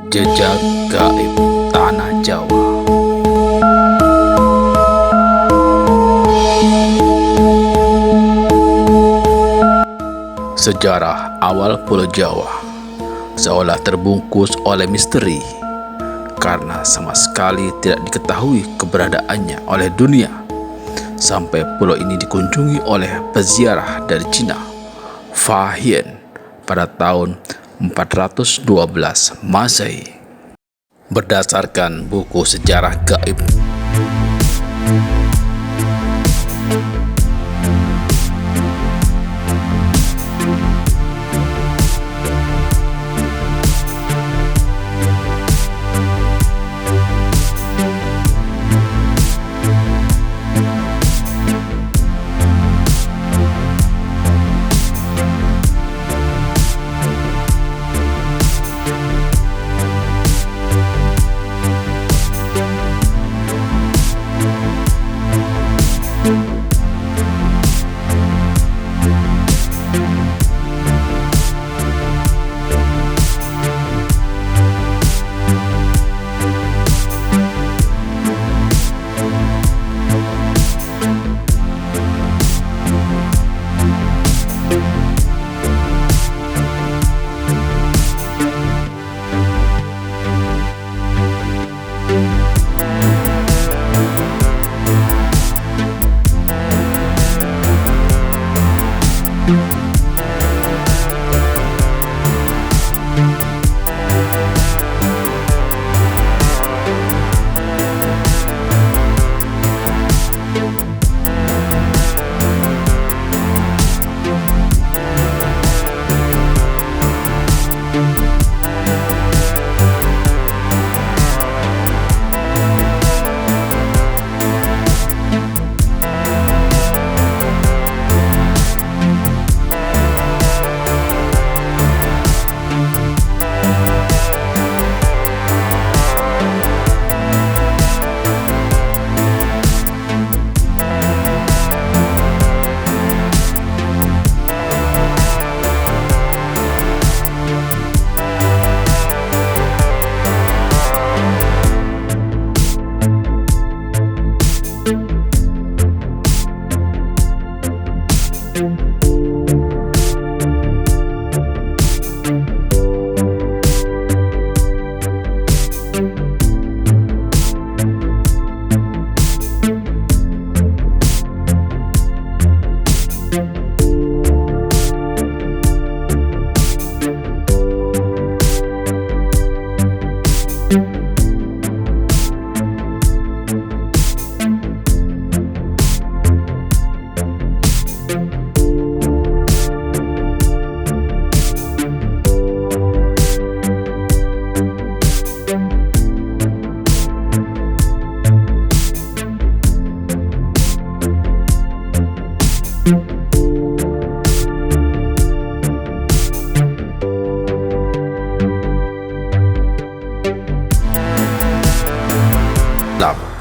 Jejak gaib Tanah Jawa. Sejarah awal Pulau Jawa seolah terbungkus oleh misteri karena sama sekali tidak diketahui keberadaannya oleh dunia sampai pulau ini dikunjungi oleh peziarah dari Cina, Fa Hien, pada tahun 412 Masehi. Berdasarkan buku sejarah gaib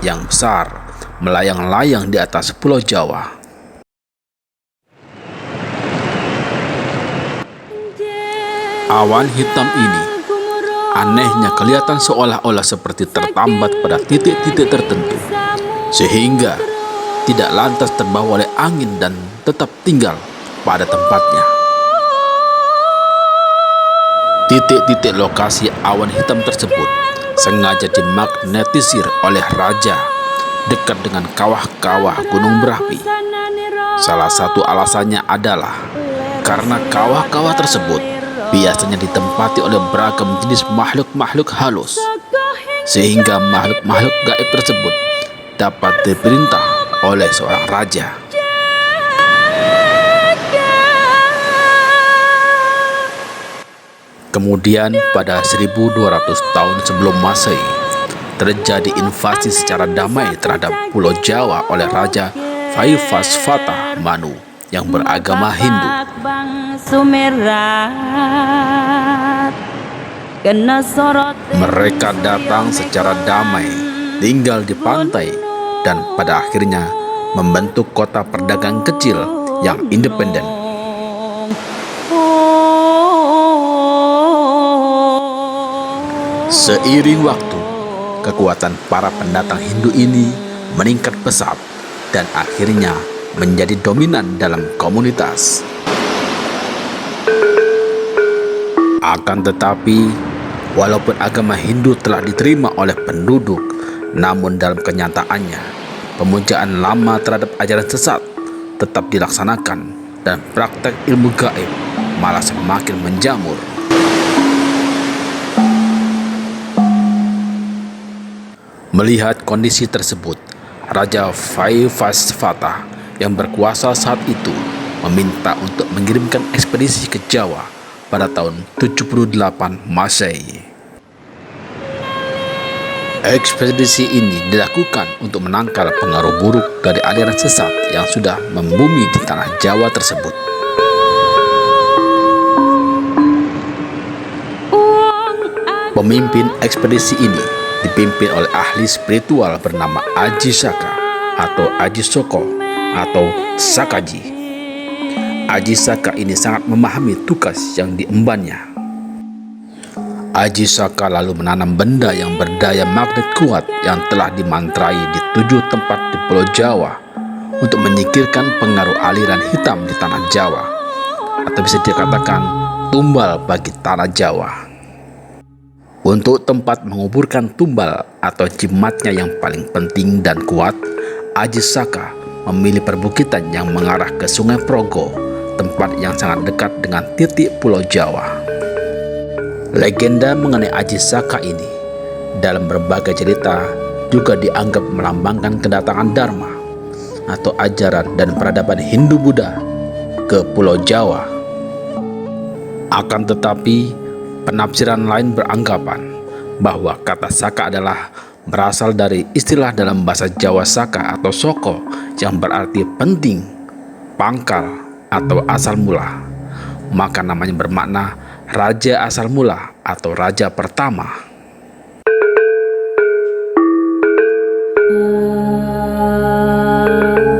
yang besar melayang-layang di atas Pulau Jawa. Awan hitam ini anehnya kelihatan seolah-olah seperti tertambat pada titik-titik tertentu, sehingga tidak lantas terbawa oleh angin dan tetap tinggal pada tempatnya. Titik-titik lokasi awan hitam tersebut sengaja dimagnetisir oleh raja dekat dengan kawah-kawah gunung berapi. Salah satu alasannya adalah karena kawah-kawah tersebut biasanya ditempati oleh beragam jenis makhluk-makhluk halus, sehingga makhluk-makhluk gaib tersebut dapat diperintah oleh seorang raja. Kemudian pada 1200 tahun sebelum Masehi terjadi invasi secara damai terhadap Pulau Jawa oleh Raja Vaivasvata Manu yang beragama Hindu. Mereka datang secara damai, tinggal di pantai, dan pada akhirnya membentuk kota perdagang kecil yang independen. Seiring waktu, kekuatan para pendatang Hindu ini meningkat pesat dan akhirnya menjadi dominan dalam komunitas. Akan tetapi, walaupun agama Hindu telah diterima oleh penduduk, namun dalam kenyataannya, pemujaan lama terhadap ajaran sesat tetap dilaksanakan dan praktek ilmu gaib malah semakin menjamur. Melihat kondisi tersebut, Raja Vaivasvata yang berkuasa saat itu meminta untuk mengirimkan ekspedisi ke Jawa pada tahun 78 Masehi. Ekspedisi ini dilakukan untuk menangkal pengaruh buruk dari aliran sesat yang sudah membumi di tanah Jawa tersebut. Pemimpin ekspedisi ini dipimpin oleh ahli spiritual bernama Aji Saka atau Aji Soko atau Sakaji. Aji Saka ini sangat memahami tugas yang diembannya. Aji Saka lalu menanam benda yang berdaya magnet kuat yang telah dimantrai di 7 tempat di Pulau Jawa untuk menyingkirkan pengaruh aliran hitam di tanah Jawa, atau bisa dikatakan tumbal bagi tanah Jawa. Untuk tempat menguburkan tumbal atau jimatnya yang paling penting dan kuat, Aji Saka memilih perbukitan yang mengarah ke Sungai Progo, tempat yang sangat dekat dengan titik Pulau Jawa. Legenda mengenai Aji Saka ini dalam berbagai cerita juga dianggap melambangkan kedatangan Dharma atau ajaran dan peradaban Hindu-Buddha ke Pulau Jawa. Akan tetapi, penafsiran lain beranggapan bahwa kata Saka adalah berasal dari istilah dalam bahasa Jawa Saka atau Soko yang berarti penting, pangkal, atau asal mula. Maka namanya bermakna raja asal mula atau raja pertama.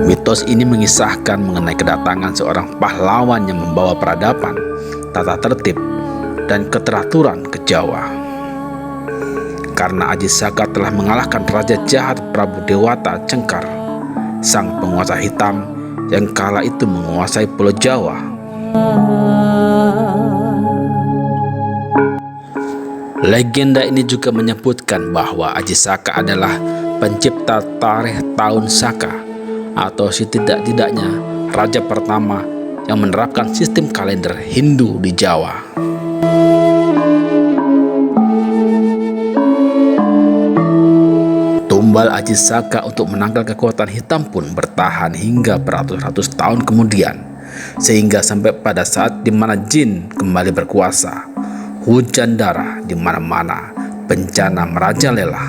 Mitos ini mengisahkan mengenai kedatangan seorang pahlawan yang membawa peradaban, tata tertib, dan keteraturan ke Jawa. Karena Aji Saka telah mengalahkan raja jahat Prabu Dewata Cengkar, sang penguasa hitam yang kala itu menguasai Pulau Jawa. Legenda ini juga menyebutkan bahwa Aji Saka adalah pencipta tarikh tahun Saka, atau setidak-tidaknya raja pertama yang menerapkan sistem kalender Hindu di Jawa. Tumbal Aji Saka untuk menangkal kekuatan hitam pun bertahan hingga beratus-ratus tahun kemudian, sehingga sampai pada saat di mana jin kembali berkuasa, hujan darah di mana-mana, bencana merajalela.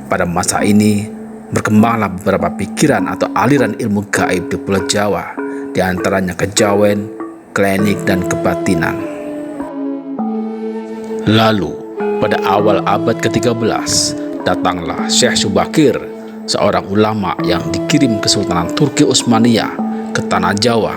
Pada masa ini berkembanglah beberapa pikiran atau aliran ilmu gaib di Pulau Jawa, di antaranya kejawen, klinik, dan kebatinan. Lalu, pada awal abad ke-13, datanglah Syekh Subakir, seorang ulama yang dikirim ke Kesultanan Turki Utsmaniyah ke tanah Jawa.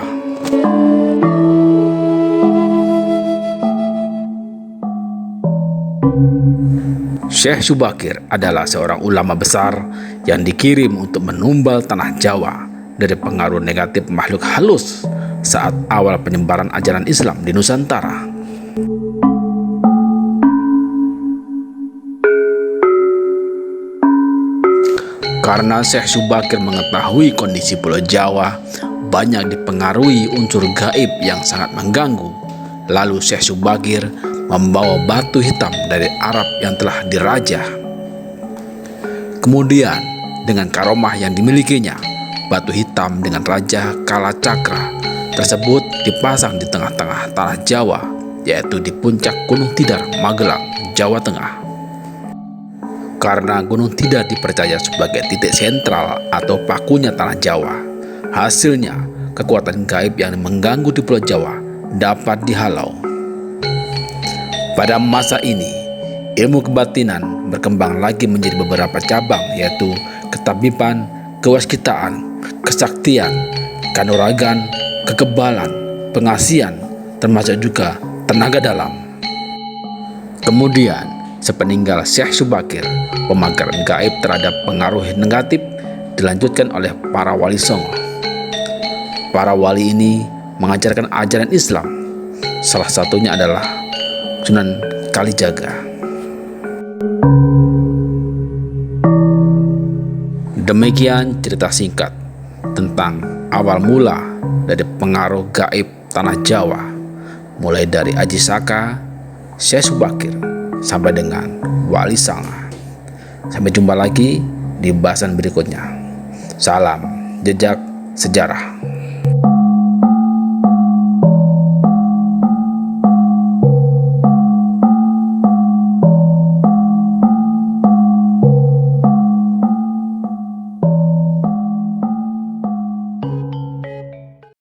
Syekh Subakir adalah seorang ulama besar yang dikirim untuk menumbal tanah Jawa dari pengaruh negatif makhluk halus saat awal penyebaran ajaran Islam di Nusantara. Karena Syekh Subakir mengetahui kondisi Pulau Jawa banyak dipengaruhi unsur gaib yang sangat mengganggu, lalu Syekh Subakir membawa batu hitam dari Arab yang telah dirajah. Kemudian, dengan karomah yang dimilikinya, batu hitam dengan Raja Kalacakra tersebut dipasang di tengah-tengah tanah Jawa, yaitu di puncak Gunung Tidar, Magelang, Jawa Tengah. Karena Gunung Tidar dipercaya sebagai titik sentral atau pakunya tanah Jawa, hasilnya kekuatan gaib yang mengganggu di Pulau Jawa dapat dihalau. Pada masa ini, ilmu kebatinan berkembang lagi menjadi beberapa cabang, yaitu ketabiban, kewaskitaan, kesaktian, kanuragan, kekebalan, pengasian, termasuk juga tenaga dalam. Kemudian, sepeninggal Syekh Subakir, pemagaran gaib terhadap pengaruh negatif dilanjutkan oleh para wali songo. Para wali ini mengajarkan ajaran Islam. Salah satunya adalah Sunan Kalijaga. Demikian cerita singkat tentang awal mula dari pengaruh gaib tanah Jawa, mulai dari Aji Saka, Syekh Subakir, sampai dengan Wali Sanga. Sampai jumpa lagi di bahasan berikutnya. Salam jejak sejarah.